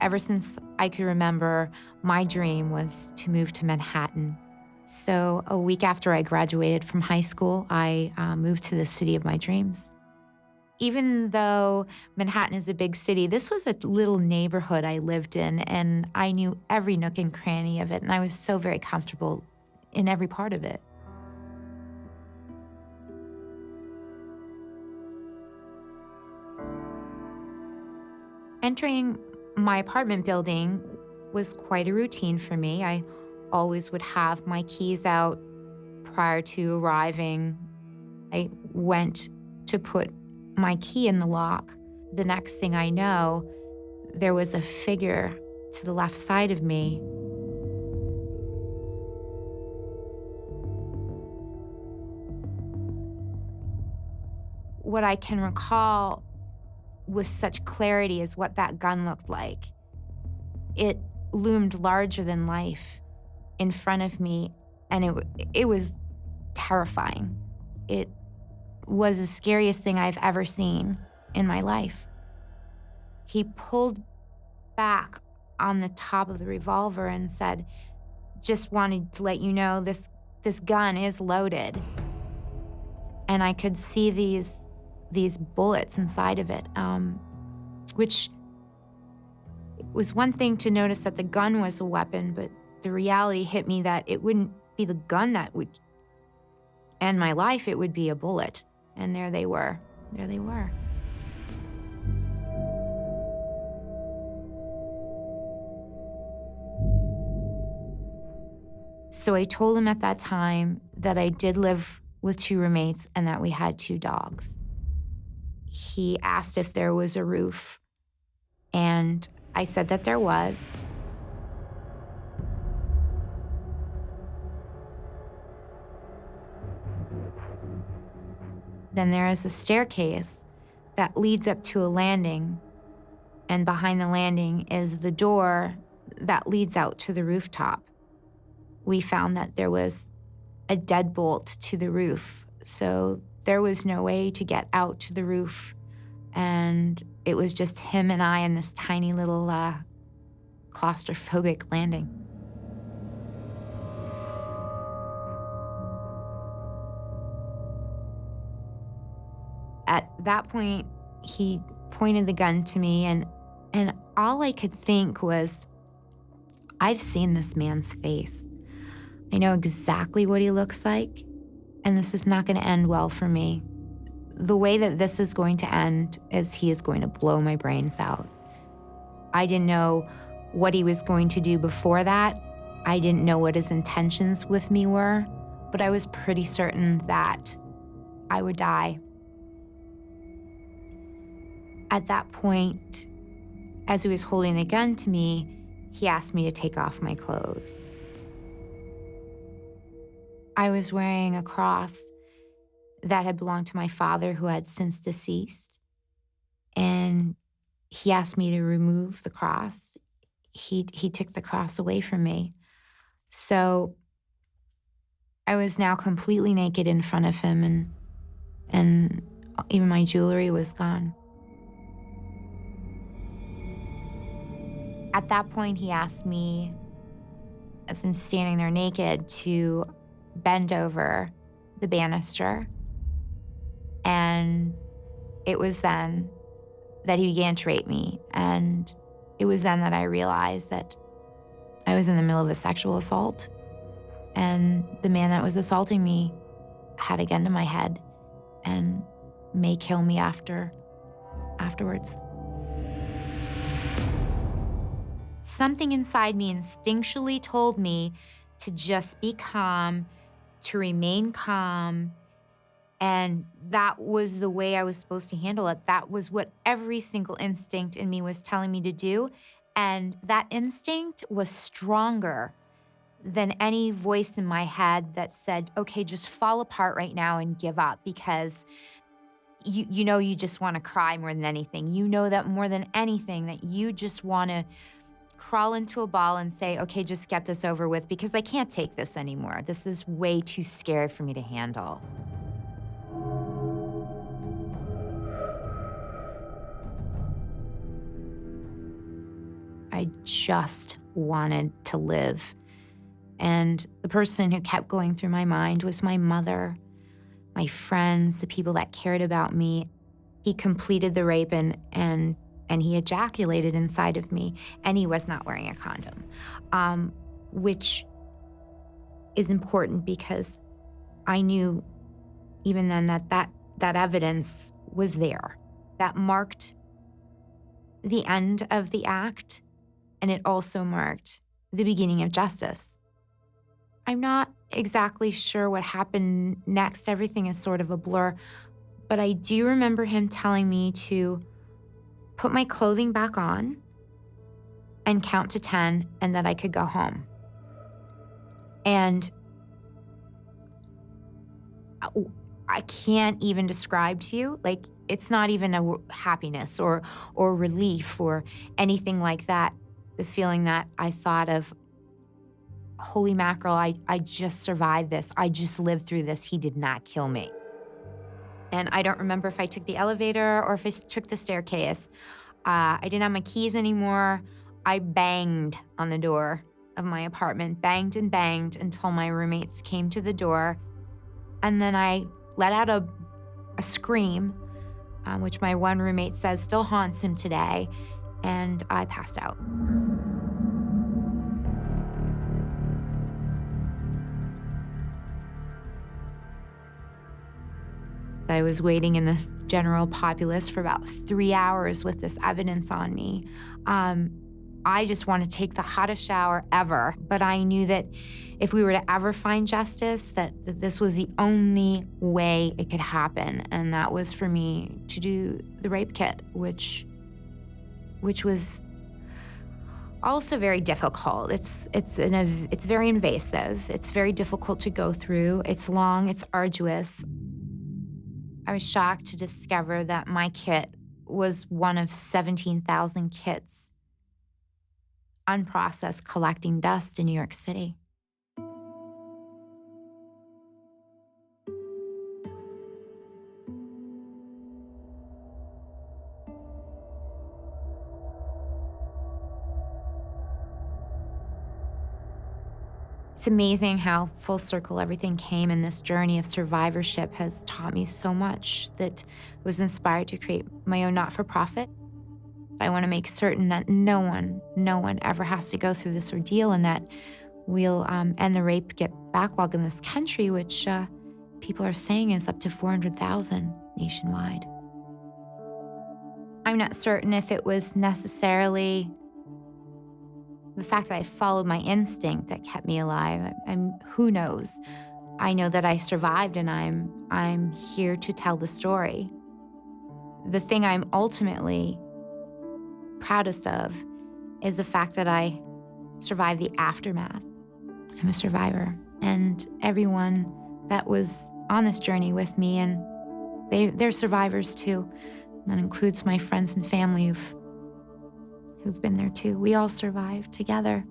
Ever since I could remember, my dream was to move to Manhattan. So a week after I graduated from high school, I moved to the city of my dreams. Even though Manhattan is a big city, this was a little neighborhood I lived in, and I knew every nook and cranny of it, and I was so very comfortable in every part of it. Entering my apartment building was quite a routine for me. I always would have my keys out prior to arriving. I went to put my key in the lock. The next thing I know, there was a figure to the left side of me. What I can recall with such clarity is what that gun looked like. It loomed larger than life in front of me, and it was terrifying. It was the scariest thing I've ever seen in my life. He pulled back on the top of the revolver and said, "Just wanted to let you know this gun is loaded." And I could see these bullets inside of it, which was one thing to notice that the gun was a weapon, but the reality hit me that it wouldn't be the gun that would end my life, it would be a bullet. And there they were. There they were. So I told him at that time that I did live with 2 roommates and that we had 2 dogs. He asked if there was a roof, and I said that there was. Then there is a staircase that leads up to a landing, and behind the landing is the door that leads out to the rooftop. We found that there was a deadbolt to the roof, so there was no way to get out to the roof, and it was just him and I in this tiny little claustrophobic landing. At that point, he pointed the gun to me, and all I could think was, I've seen this man's face. I know exactly what he looks like, and this is not going to end well for me. The way that this is going to end is he is going to blow my brains out. I didn't know what he was going to do before that. I didn't know what his intentions with me were, but I was pretty certain that I would die. At that point, as he was holding the gun to me, he asked me to take off my clothes. I was wearing a cross that had belonged to my father, who had since deceased. And he asked me to remove the cross. He took the cross away from me. So I was now completely naked in front of him, and even my jewelry was gone. At that point, he asked me, as I'm standing there naked, to bend over the banister. And it was then that he began to rape me. And it was then that I realized that I was in the middle of a sexual assault. And the man that was assaulting me had a gun to my head and may kill me afterwards. Something inside me instinctually told me to just be calm, to remain calm, and that was the way I was supposed to handle it. That was what every single instinct in me was telling me to do, and that instinct was stronger than any voice in my head that said, okay, just fall apart right now and give up, because you know you just want to cry more than anything. You know that more than anything that you just want to crawl into a ball and say, okay, just get this over with, because I can't take this anymore. This is way too scary for me to handle. I just wanted to live. And the person who kept going through my mind was my mother, my friends, the people that cared about me. He completed the rape and he ejaculated inside of me, and he was not wearing a condom, which is important because I knew even then that evidence was there. That marked the end of the act, and it also marked the beginning of justice. I'm not exactly sure what happened next. Everything is sort of a blur, but I do remember him telling me to put my clothing back on and count to 10 and that I could go home. And I can't even describe to you, like, it's not even a happiness or relief or anything like that. The feeling that I thought of, holy mackerel, I just survived this. I just lived through this. He did not kill me. And I don't remember if I took the elevator or if I took the staircase. I didn't have my keys anymore. I banged on the door of my apartment, banged and banged until my roommates came to the door. And then I let out a scream, which my one roommate says still haunts him today, and I passed out. I was waiting in the general populace for about 3 hours with this evidence on me. I just want to take the hottest shower ever, but I knew that if we were to ever find justice, that this was the only way it could happen, and that was for me to do the rape kit, which was also very difficult. It's very invasive. It's very difficult to go through. It's long. It's arduous. I was shocked to discover that my kit was one of 17,000 kits unprocessed collecting dust in New York City. It's amazing how full circle everything came, and this journey of survivorship has taught me so much that I was inspired to create my own not-for-profit. I want to make certain that no one ever has to go through this ordeal, and that we'll end the rape kit backlog in this country, which people are saying is up to 400,000 nationwide. I'm not certain if it was necessarily the fact that I followed my instinct that kept me alive. Who knows? I know that I survived, and I'm here to tell the story. The thing I'm ultimately proudest of is the fact that I survived the aftermath. I'm a survivor, and everyone that was on this journey with me, and they're survivors too. That includes my friends and family who've been there too. We all survived together.